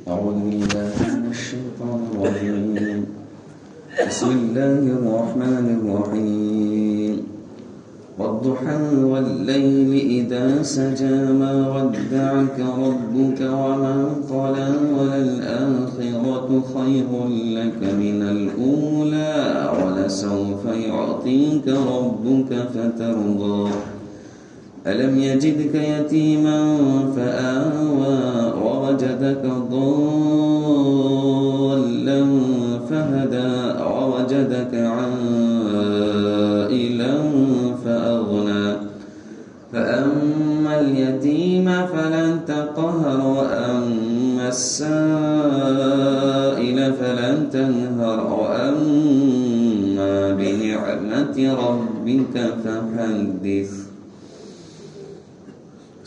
أعوذ بالله من الشيطان الرجيم. بسم الله الرحمن الرحيم. والضحى والليل إذا سجى ما ودعك ربك وما قلى وللآخرة خير لك من الأولى ولسوف يعطيك ربك فترضى ألم يجدك يتيما فآوى ووجدك ضالا فهدى ووجدك عائلا فأغنى فأما اليتيم فلا تقهر وأما السائل فلا تنهر وأما بنعمة ربك فحدث.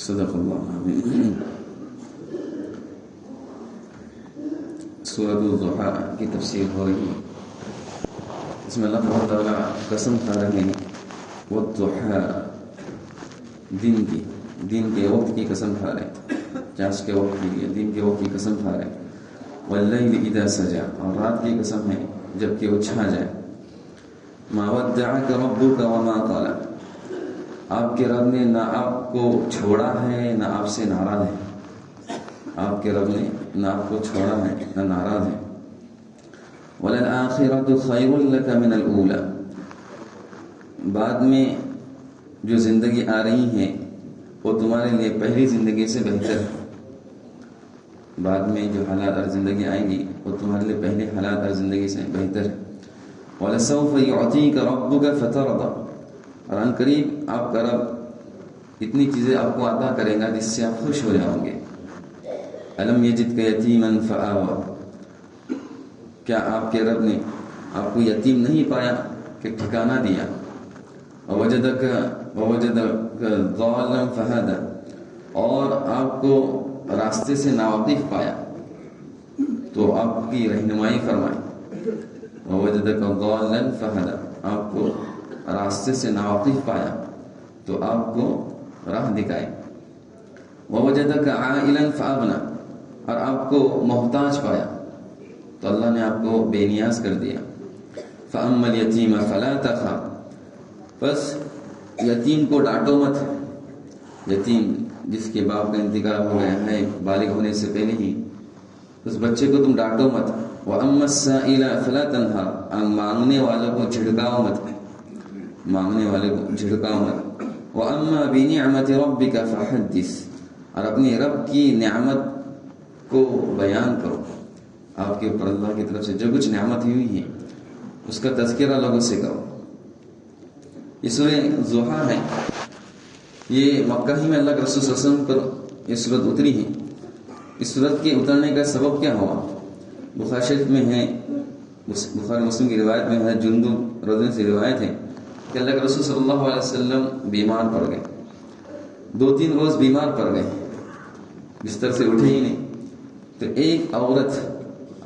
صدق اللہ العظیم. سورۃ الضحیٰ کی تفسیر ہو رہی ہے. اس میں اللہ تعالیٰ قسم کھا رہے ہیں والضحیٰ، دن کے وقت کی قسم کھا رہے ہیں، چاش کے وقت کی، دن کے وقت کی قسم کھا رہے ہیں. واللیل اذا سجا، اور رات کی قسم ہے جب کہ وہ چھا جائے. ما ودعک ربک وما قلی، آپ کے رب نے نہ آپ کو چھوڑا ہے نہ آپ سے ناراض ہے. آپ کے رب نے نہ آپ کو چھوڑا ہے نہ ناراض ہے. وَلَلْآخِرَةُ خَيْرٌ لَكَ مِنَ الْأُولَى، بعد میں جو زندگی آ رہی ہیں وہ تمہارے لیے پہلی زندگی سے بہتر ہے. بعد میں جو حالات اور زندگی آئیں گی وہ تمہارے لیے پہلے حالات اور زندگی سے بہتر ہے. وَلَسَوْفَ يُعْطِيكَ رَبُّكَ فَتَرْضَى، اور ان قریب آپ کا رب اتنی چیزیں آپ کو عطا کرے گا جس سے آپ خوش ہو جاؤ گے. الم یجدک یتیما فآوی، کیا آپ کے رب نے آپ کو یتیم نہیں پایا کہ ٹھکانہ دیا. ووجدک ضالا فہدی، اور آپ کو راستے سے ناواقف پایا تو آپ کی رہنمائی فرمائی. ووجدک ضالا فہدی، آپ کو راستے سے ناواقف پایا تو آپ کو راہ دکھائے. ووجدک عائلا فاغنی، اور آپ کو محتاج پایا تو اللہ نے آپ کو بے نیاز کر دیا. فاما الیتیم فلا تخاف، بس یتیم کو ڈانٹو مت. یتیم جس کے باپ کا انتقال ہو گیا ہے بالغ ہونے سے پہلے ہی، اس بچے کو تم ڈانٹو مت. واما السائل فلا تنہر، مانگنے والوں کو جھڑکاؤ مت، مانگنے والے کو جھڑکاؤ مت. وَأَمَّا بِنِعْمَةِ رَبِّكَ فَحَدِّثْ، اور اپنی رب کی نعمت کو بیان کرو. آپ کے اوپر اللہ کی طرف سے جو کچھ نعمت ہوئی ہے اس کا تذکرہ لوگوں سے کرو. یہ سورہ ضحیٰ ہے، یہ مکہ ہی میں اللہ کے رسول صلی اللہ علیہ وسلم پر یہ سورت اتری ہے. اس سورت کے اترنے کا سبب کیا ہوا؟ بخاری شریف میں ہے، بخاری مسلم کی روایت میں ہے، جندب رضی اللہ سے روایت ہے کہ اللہ کے رسول صلی اللہ علیہ وسلم بیمار پڑ گئے. 2-3 روز بیمار پڑ گئے، بستر سے اٹھے ہی نہیں. تو ایک عورت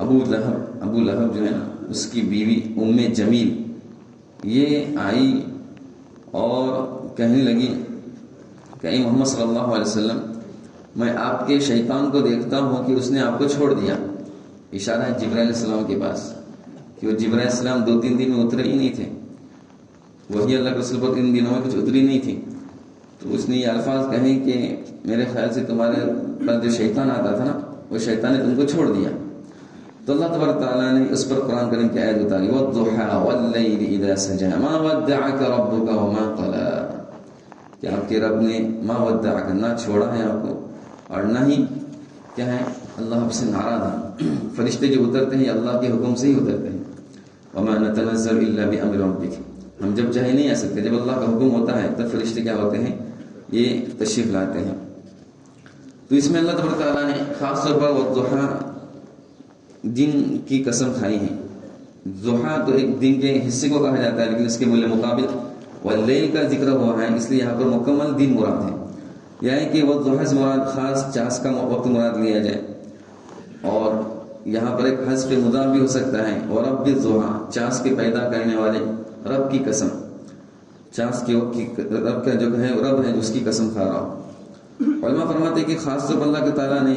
ابو لہب جو ہے نا، اس کی بیوی ام جمیل، یہ آئی اور کہنے لگی کہ اے محمد صلی اللہ علیہ وسلم، میں آپ کے شیطان کو دیکھتا ہوں کہ اس نے آپ کو چھوڑ دیا. اشارہ ہے جبرائیل علیہ السلام کے پاس کہ وہ جبرائیل علیہ السلام 2-3 دن میں اترے ہی نہیں تھے. وہی اللہ کے رسول پر ان دنوں میں کچھ اتری نہیں تھی. تو اس نے یہ الفاظ کہے کہ میرے خیال سے تمہارے پر جو شیطان آتا تھا نا، وہ شیطان نے تم کو چھوڑ دیا. تو اللہ تبارک تعالیٰ نے اس پر قرآن کریم کی آیت اتاری، وَالضُّحَىٰ وَاللَّيْلِ إِذَا سَجَىٰ مَا وَدَّعَكَ رَبُّكَ وَمَا قَلَىٰ، کہ آپ کے رب نے ما ودعک، نہ چھوڑا ہے آپ کو اور نہ ہی کیا ہے اللہ آپ سے ناراض ہے. فرشتے جو اترتے ہیں اللہ کے حکم سے ہی اترتے ہیں. وَمَا نَتَنَزَّلُ إِلَّا بِأَمْرِ رَبِّكَ، ہم جب چاہے نہیں آ سکتے، جب اللہ کا حکم ہوتا ہے تب فرشتے کیا ہوتے ہیں، یہ تشریف لاتے ہیں. تو اس میں اللہ تبارک تعالیٰ نے خاص طور پر والضحیٰ، دن کی قسم کھائی ہے. ضحیٰ تو ایک دن کے حصے کو کہا جاتا ہے، لیکن اس کے مل مقابل واللیل کا ذکر ہوا ہے، اس لیے یہاں پر مکمل دن مراد ہے. یعنی کہ والضحیٰ سے مراد خاص چاس کا وقت مراد لیا جائے. اور یہاں پر ایک حذف مضاف بھی ہو سکتا ہے. ورب الضحیٰ، چاس کے پیدا کرنے والے رب کی قسم، چاس کے وقت کی رب کا جو ہے رب ہے، اس کی قسم کھا رہا ہوں. علماء فرماتے ہیں کہ خاص طور پر اللہ کے تعالیٰ نے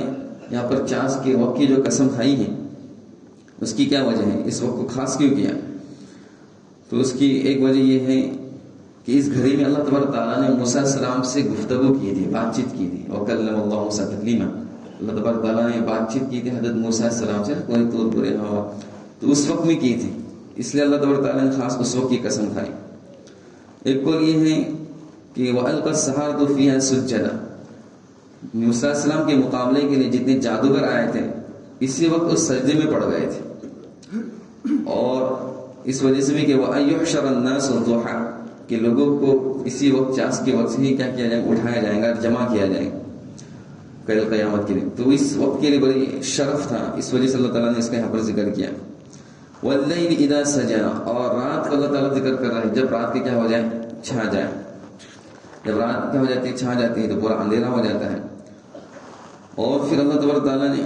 یہاں پر چاس کے وقت کی جو قسم کھائی ہے اس کی کیا وجہ ہے، اس وقت کو خاص کیوں کیا؟ تو اس کی ایک وجہ یہ ہے کہ اس گھڑی میں اللہ تبارک تعالیٰ نے موسیٰ علیہ السلام سے گفتگو کی تھی، بات چیت کی تھی. وَكَلَّمَ اللَّهُ مُوسَىٰ تَكْلِيمًا. اللہ تبارک تعالیٰ نے بات چیت کی تھی حضرت موسیٰ علیہ السلام سے کوئی طور پر ہوا، تو اس وقت میں کی تھی، اس لیے اللہ تبارک تعالیٰ نے خاص اس وقت کی قسم کھائی. ایک قول یہ ہے کہ وَأَلْقَى السَّحَرَةُ فِيهَا سُجَّدًا. موسیٰ علیہ السلام کے مقابلے کے لیے جتنے جادوگر آئے تھے اسی وقت اس سجدے میں پڑ گئے تھے. اور اس وجہ سے بھی کہ وَأَيُّحْشَرَ النَّاسُ ضُحًى کہ لوگوں کو اسی وقت چاس کے وقت سے ہی کیا کیا جائے، اٹھایا جائے گا، جمع کیا جائے گا کل قیامت کے لیے. تو اس وقت کے لیے بڑی شرف تھا، اس وجہ سے اللہ تعالیٰ نے اس کا یہاں پر ذکر کیا. وَاللَّيْلِ إِذَا سَجَىٰ اور رات کو اللہ تعالیٰ ذکر کر رہا ہے جب رات کے کیا ہو جائے، چھا جائے. جب رات کیا ہو جاتی ہے، چھا جاتی ہے تو پورا اندھیرا ہو جاتا ہے. اور پھر اللہ تبارک تعالیٰ نے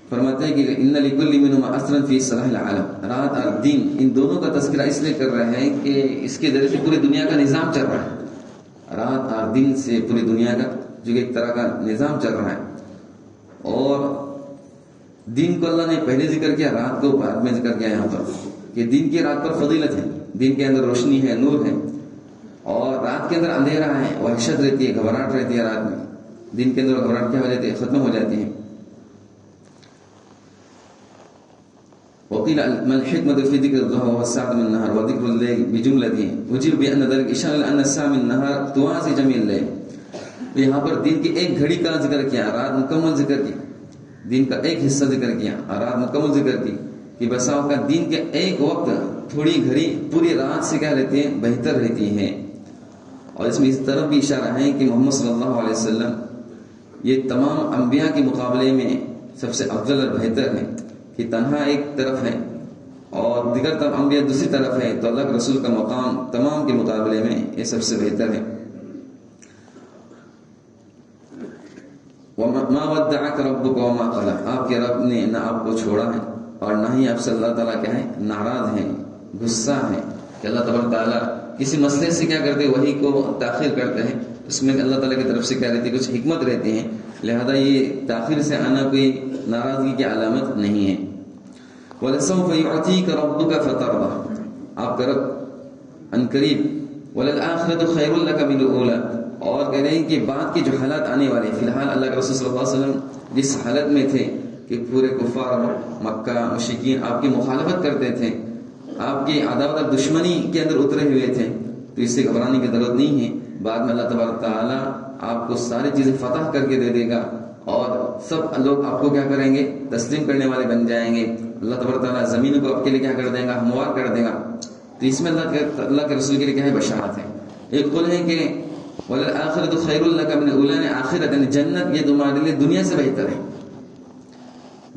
فرماتے ہیں کہ ان لکل منہما اثرا فی صلاح العالم. رات اور دن ان دونوں کا تذکرہ اس لیے کر رہے ہیں کہ اس کے ذریعے سے پوری دنیا کا نظام چل رہا ہے. رات اور دن سے پوری دنیا کا جو ایک طرح کا نظام چل رہا ہے. اور دن کو اللہ نے پہلے ذکر کیا، رات کو بعد میں ذکر کیا یہاں پر کہ دن کی رات پر فضیلت ہے. دن کے اندر روشنی ہے، نور ہے، اور رات کے اندر اندھیرا ہے، وحشت رہتی ہے، گھبراہٹ رہتی ہے رات میں. دن کے اندر گھبراہٹ کیا ہو جاتی ہے، ختم ہو جاتی ہے. وقيل ما الحكمة في ذكر الضحى والساعة من النهار وذكر الليل بجملته وجب بأن ذلك إشارة لأن الساعة من النهار توازي جميع الليل. یہاں پر دن کی ایک گھڑی کا ذکر کیا، رات مکمل ذکر کی. دن کا ایک حصہ ذکر کیا اور رات مکمل ذکر کی کہ بسا اوقات دن کے ایک وقت تھوڑی گھڑی پوری رات سے کیا رہتی ہے، بہتر رہتی ہے. اور اس میں اس طرف بھی اشارہ ہے کہ محمد صلی اللہ علیہ وسلم یہ تمام انبیاء کے مقابلے میں سب سے افضل اور بہتر ہے کہ تنہا ایک طرف ہے اور دیگر تمام انبیاء دوسری طرف ہے. تو اللہ کے رسول کا مقام تمام کے مقابلے میں یہ سب سے بہتر ہے. وَمَا وَدَّعَكَ رَبُّكَ وَمَا قَلَىٰ آپ کے رب نے نہ آپ کو چھوڑا ہے اور نہ ہی آپ سے اللہ تعالیٰ کیا ہے، ناراض ہے، غصہ ہے. کہ اللہ تبارک تعالیٰ کسی مسئلے سے کیا کرتے، وہی کو تاخیر کرتے ہیں، اس میں اللہ تعالیٰ کی طرف سے کیا رہتی ہے، کچھ حکمت رہتی ہے. لہذا یہ تاخیر سے آنا کوئی ناراضگی کی علامت نہیں ہے. وَلَسَوْفَ يُعْطِيكَ رَبُّكَ فَتَرْضَىٰ آپ کا رب عنقریب وَلَلْآخِرَةُ خَيْرٌ لَكَ مِنَ الْأُولَىٰ اور کہہ رہے ہیں کہ بعد کے جو حالات آنے والے، فی الحال اللہ کے رسول صلی اللہ علیہ وسلم جس حالت میں تھے کہ پورے کفار مکہ مشرکین آپ کی مخالفت کرتے تھے، آپ کی عداوت اور دشمنی کے اندر اترے ہوئے تھے، تو اس سے گھبرانے کی ضرورت نہیں ہے. بعد میں اللہ تبارک تعالیٰ آپ کو ساری چیزیں فتح کر کے دے دے گا اور سب لوگ آپ کو کیا کریں گے، تسلیم کرنے والے بن جائیں گے. اللہ تبارک تعالیٰ زمین کو آپ کے لیے کیا کر دے گا، ہموار کر دے گا. تو اس میں اللہ کے رسول کے لیے کیا ہے، بشارت ہے. ایک قول ہے کہ وَلَلْآخِرَةُ خَيْرٌ لَكَ مِنَ الْأُولَىٰ آخرت یعنی جنت یہ تمہارے لیے دنیا سے بہتر ہے.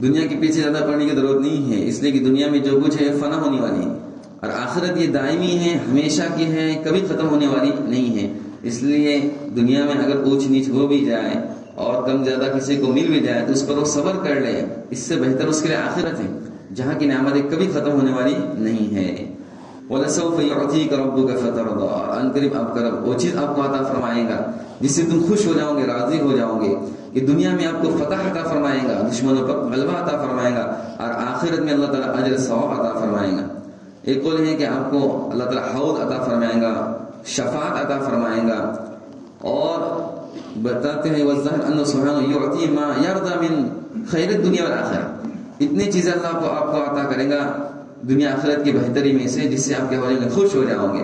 دنیا کے پیچھے زیادہ پڑنے کی ضرورت نہیں ہے، اس لیے کہ دنیا میں جو کچھ ہے فنا ہونے والی ہے، اور آخرت یہ دائمی ہے، ہمیشہ کی ہے، کبھی ختم ہونے والی نہیں ہے. اس لیے دنیا میں اگر اونچ نیچ ہو بھی جائے اور کم زیادہ کسی کو مل بھی جائے تو اس پر وہ صبر کر لے، اس سے بہتر اس کے لیے آخرت ہے جہاں کی نعمتیں کبھی ختم ہونے والی نہیں ہے. وَلَسَوْفَ يُعْطِيكَ رَبُّكَ فَتَرْضَىٰ اور عنقریب آپ کا رب وہ چیز آپ کو عطا فرمائے گا جس سے تم خوش ہو جاؤ گے، راضی ہو جاؤ گے کہ دنیا میں آپ کو فتح عطا فرمائے گا، دشمنوں پر غلبہ عطا فرمائے گا، اور آخرت میں اللہ تعالیٰ اجر ثواب عطا فرمائے گا. ایک قول ہے کہ آپ کو اللہ تعالیٰ حوض عطا فرمائے گا، شفاعت عطا فرمائے گا. اور بتاتے ہیں وَالظَّاهِرُ أَنَّ سُبْحَانَهُ يُعْطِي مَا يَرْضَىٰ مِنْ خَيْرِ الدُّنْيَا وَالْآخِرَةِ اتنی چیزیں اللہ کو آپ کو عطا کرے گا دنیا آخرت کی بہتری میں سے جس سے آپ کے ہو جائیں گے، خوش ہو جاؤ گے.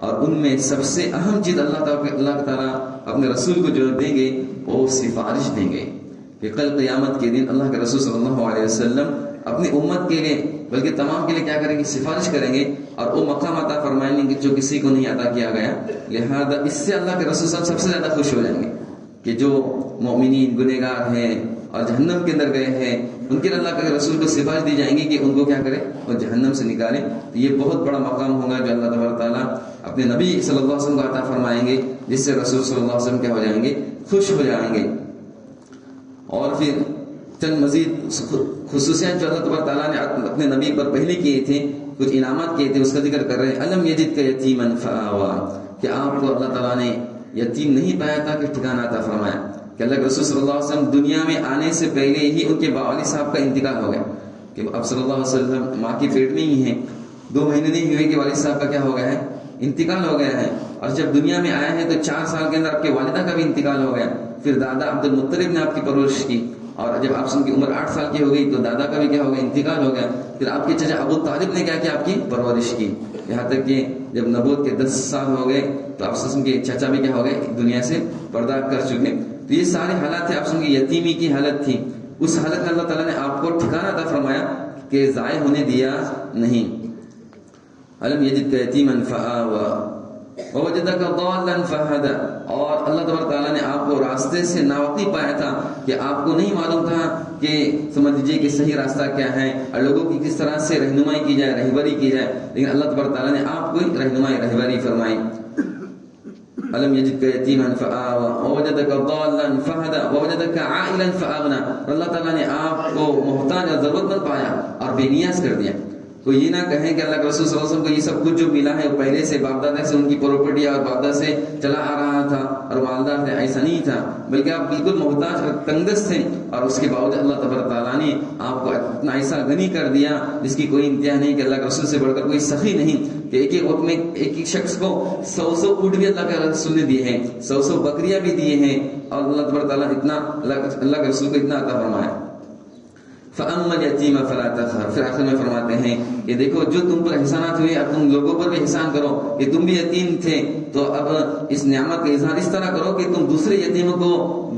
اور ان میں سب سے اہم چیز اللہ تعالیٰ اپنے رسول کو جو دیں گے وہ سفارش دیں گے کہ کل قیامت کے دن اللہ کے رسول صلی اللہ علیہ وسلم اپنی امت کے لیے بلکہ تمام کے لیے کیا کریں گے، سفارش کریں گے اور وہ مقام عطا فرمائیں گے جو کسی کو نہیں عطا کیا گیا. لہذا اس سے اللہ کے رسول سب سے زیادہ خوش ہو جائیں گے کہ جو مومنین گنہگار ہیں اور جہنم کے اندر گئے ہیں ان کے اللہ کے رسول کو سفارش دی جائیں گی کہ ان کو کیا کرے، وہ جہنم سے نکالے. تو یہ بہت بڑا مقام ہوگا جو اللہ تبارک تعالیٰ اپنے نبی صلی اللہ علیہ وسلم کو عطا فرمائیں گے، جس سے رسول صلی اللہ علیہ وسلم کیا ہو جائیں گے، خوش ہو جائیں گے. اور پھر چند مزید خصوصیات جو اللہ تبارک تعالیٰ نے اپنے نبی پر پہلے کیے تھے، کچھ انعامات کیے تھے، اس کا ذکر کر رہے ہیں. الم یجدک یتیما فآویٰ کہ آپ کو اللہ تعالیٰ نے یتیم نہیں پایا تھا کہ ٹھکانہ عطا فرمایا. کہ اللہ کے رسول صلی اللہ علیہ وسلم دنیا میں آنے سے پہلے ہی ان کے والد صاحب کا انتقال ہو گیا، کہ اب صلی اللہ علیہ وسلم ماں کی پیٹ میں ہی ہیں، 2 مہینے نہیں ہوئے کہ والد صاحب کا کیا ہو گیا ہے، انتقال ہو گیا ہے. اور جب دنیا میں آئے ہیں تو 4 سال کے اندر آپ کے والدہ کا بھی انتقال ہو گیا. پھر دادا عبد المطلب نے آپ کی پرورش کی، اور جب آپ کی عمر 8 سال کی ہو گئی تو دادا کا بھی کیا ہو گیا، انتقال ہو گیا. پھر آپ کے چچا ابو طالب نے کیا کیا، آپ کی پرورش کی، یہاں تک کہ جب نبوت کے 10 سال ہو گئے تو آپ کے چچا بھی کیا ہو گئے، دنیا سے پردہ کر چکے. تو یہ سارے حالات تھے، آپ کی یتیمی کی حالت تھی. اس حالت میں اللہ تعالیٰ نے آپ کو ٹھکانہ عطا فرمایا کہ ضائع ہونے دیا نہیں. الم یجدک یتیما فآوی ووجدک ضالا فہدی. اور اللہ تبارک تعالیٰ نے آپ کو راستے سے ناواقف پایا تھا کہ آپ کو نہیں معلوم تھا کہ سمجھ لیجیے کہ صحیح راستہ کیا ہے اور لوگوں کی کس طرح سے رہنمائی کی جائے، رہبری کی جائے، لیکن اللہ تبارک تعالیٰ نے آپ کو رہبری فرمائی. الم یجدک یتیما فآوی ووجدک ضالا فہدی ووجدک عائلا فاغنی. اللہ تعالیٰ نے آپ کو محتاج اور ضرورت مند پایا اور بے نیاز کر دیا. تو یہ نہ کہیں کہ اللہ کے رسول صلی اللہ علیہ وسلم کو یہ سب کچھ جو ملا ہے وہ پہلے سے باپ دادا سے ان کی پراپرٹی اور باپ دادا سے چلا آ رہا تھا اور مالدار تھے، ایسا نہیں تھا، بلکہ آپ بالکل محتاج اور تنگدست تھے. اور اس کے باوجود اللہ تبارک تعالیٰ نے آپ کو اتنا ایسا غنی کر دیا جس کی کوئی انتہا نہیں، کہ اللہ کے رسول سے بڑھ کر کوئی سخی نہیں، کہ ایک ایک وقت میں ایک ایک شخص کو 100 اونٹ بھی اللہ کے رسول نے دیے ہیں، 100 بکریاں بھی دیے ہیں، اور اللہ تبارک تعالیٰ اتنا اللہ کے رسول کو اتنا عطا فرمایا. فَأَمَّا الْيَتِيمَ فَلَا تَقْهَرْ. پھر آخر میں فرماتے ہیں کہ دیکھو جو تم پر احسانات ہوئے اب تم لوگوں پر بھی احسان کرو، کہ تم بھی یتیم تھے تو اب اس نعمت کا اظہار اس طرح کرو کہ تم دوسرے یتیموں کو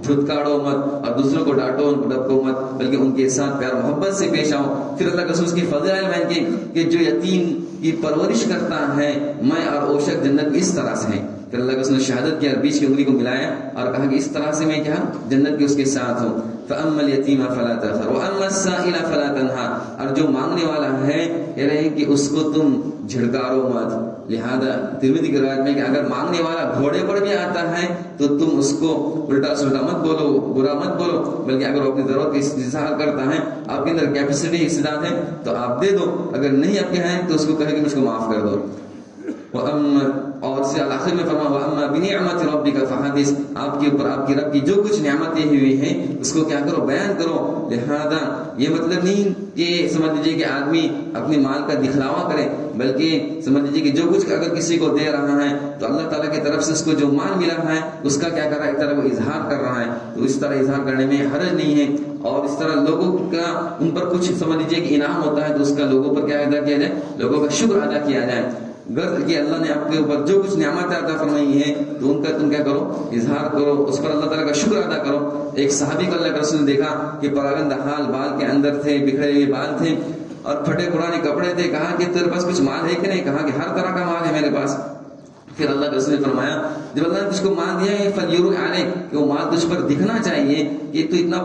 دھتکاڑو مت اور دوسروں کو ڈانٹو ڈپکو مت، بلکہ ان کے ساتھ پیار محبت سے پیش آؤ. پھر اللہ کے رسول کی فضائل بیان کی کہ جو یتیم کی پرورش کرتا ہے میں اور وہ شخص جنت میں اس طرح سے ہے. پھر اللہ کے رسول نے شہادت کیا اور بیچ کی انگلی کو ملایا اور کہا کہ اس طرح سے میں کیا جنت کے اس کے ساتھ ہوں. فَأَمَّا الْيَتِيمَ فَلَا تَقْهَرْ وَأَمَّا السَّائِلَ فَلَا تَنْهَرْ. اور جو مانگنے والا ہے یہ رہے کہ اس کو تم جھڑکارو مت. لہذا ترمذی کی روایت میں کہ اگر مانگنے والا گھوڑے پر بھی آتا ہے تو تم اس کو الٹا سلٹا مت بولو، برا مت بولو، بلکہ اگر وہ اپنی ضرورت کا اظہار کرتا ہے، آپ کے اندر کیپیسٹی استعداد ہے تو آپ دے دو، اگر نہیں آپ کے ہیں تو اس کو کہے کہ مجھ کو معاف کر دو. اور سے آخر میں فرما وَأَمَّا بِنِعْمَةِ رَبِّكَ فَحَدِّثْ. آپ کے اوپر آپ کی رب کی جو کچھ نعمتیں ہوئی ہیں اس کو کیا کرو، بیان کرو. لہذا یہ مطلب نہیں کہ سمجھ لیجیے کہ آدمی اپنے مال کا دکھلاوا کرے، بلکہ سمجھ لیجیے کہ جو کچھ اگر کسی کو دے رہا ہے تو اللہ تعالیٰ کی طرف سے اس کو جو مال ملا ہے اس کا کیا کر رہا ہے، ایک طرح وہ اظہار کر رہا ہے. تو اس طرح اظہار کرنے میں حرج نہیں ہے. اور اس طرح لوگوں کا ان پر کچھ سمجھ لیجیے کہ انعام ہوتا ہے تو اس کا لوگوں پر کیا ادا کیا جائے، لوگوں کا شکر ادا کیا جائے. غرض کہ اللہ نے آپ کے اوپر جو کچھ نعمت عطا فرمائی ہے تو ان کا تم کیا کرو، اظہار کرو، اس پر اللہ تعالیٰ کا شکر ادا کرو. ایک صحابی کو اللہ کے رسول نے دیکھا کہ پراگندہ حال بال کے اندر تھے، بکھرے ہوئے بال تھے اور پھٹے پرانے کپڑے تھے. کہا کہ تیرے پاس کچھ مال ہے کہ نہیں؟ کہا کہ ہر طرح کا مال ہے میرے پاس. پھر اللہ کے رسول نے فرمایا جب اللہ نے تجھ کو مال دیا ہے فَلْيُرُ عَلَيْكَ، کہ وہ مال تجھ پر دکھنا چاہیے کہ تو اتنا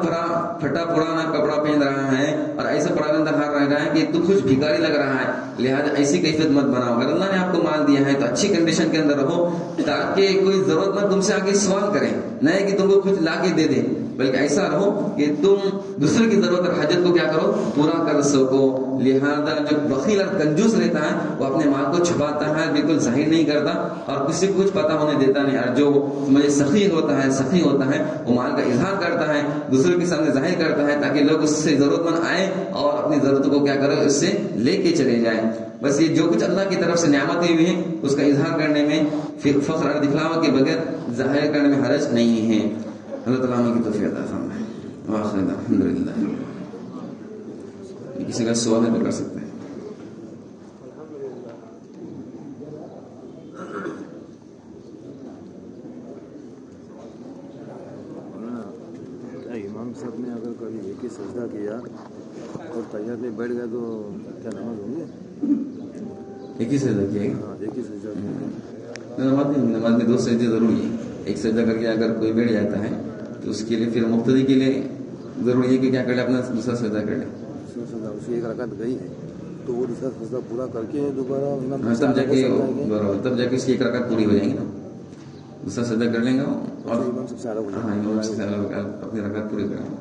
پھٹا پرانا کپڑا پہن رہا ہے اور ایسا پراگندہ حال رہ رہا ہے کہ تو کچھ بھکاری لگ رہا ہے. لہذا ایسی کیفیت مت بناؤ. اگر اللہ نے آپ کو مال دیا ہے تو اچھی کنڈیشن کے اندر رہو تاکہ کوئی ضرورت مند تم سے آگے سوال کرے، نہ ہے کہ تم کو کچھ لا کے دے دے، بلکہ ایسا رہو کہ تم دوسرے کی ضرورت اور حاجت کو کیا کرو، پورا کر سکو. لہذا جو بخیل اور کنجوس رہتا ہے وہ اپنے مال کو چھپاتا ہے، بالکل ظاہر نہیں کرتا اور کسی کو کچھ پتہ ہونے دیتا نہیں. اور جو مجھے سخی ہوتا ہے وہ مال کا اظہار کرتا ہے، دوسروں کے سامنے ظاہر کرتا ہے تاکہ لوگ اس سے ضرورت مند آئے اور اپنی ضرورتوں کو کیا کرے، اس سے لے کے چلے جائیں. بس یہ جو کچھ اللہ کی طرف سے نعمتیں ہوئی ہیں اس کا اظہار کرنے میں فخر اور دکھلاوا کے بغیر ظاہر کرنے میں حرج نہیں ہے. اللہ تعالیٰ کی توفیق عطا فرمائے. وآخر الحمدللہ. کسی کا سوال ہے تو کر سکتے ہیں. امام صاحب نے اگر کبھی ایک ہی سجدہ کیا اور تیار میں بیٹھ گیا تو کیا نماز ہوگی؟ ایک ہی سجدہ کیا؟ ہاں ایک ہی سجدہ. نماز میں 2 سجدے ضروری ہیں. ایک سجدہ کر کے اگر کوئی بیٹھ جاتا ہے تو اس کے لیے پھر مقتدی کے لیے ضروری ہے کہ کیا کر لے، اپنا دوسرا سجدہ کر لے. اسی ایک رکعت گئی ہے تو وہ دوسرا سجدہ پورا کر کے دوبارہ تب جا کے اس کی ایک رکعت پوری ہو جائیں گی نا، دوسرا سجدہ کر لیں گا اور امام سب سے الگ اپنی رکعت پوری کریں گے.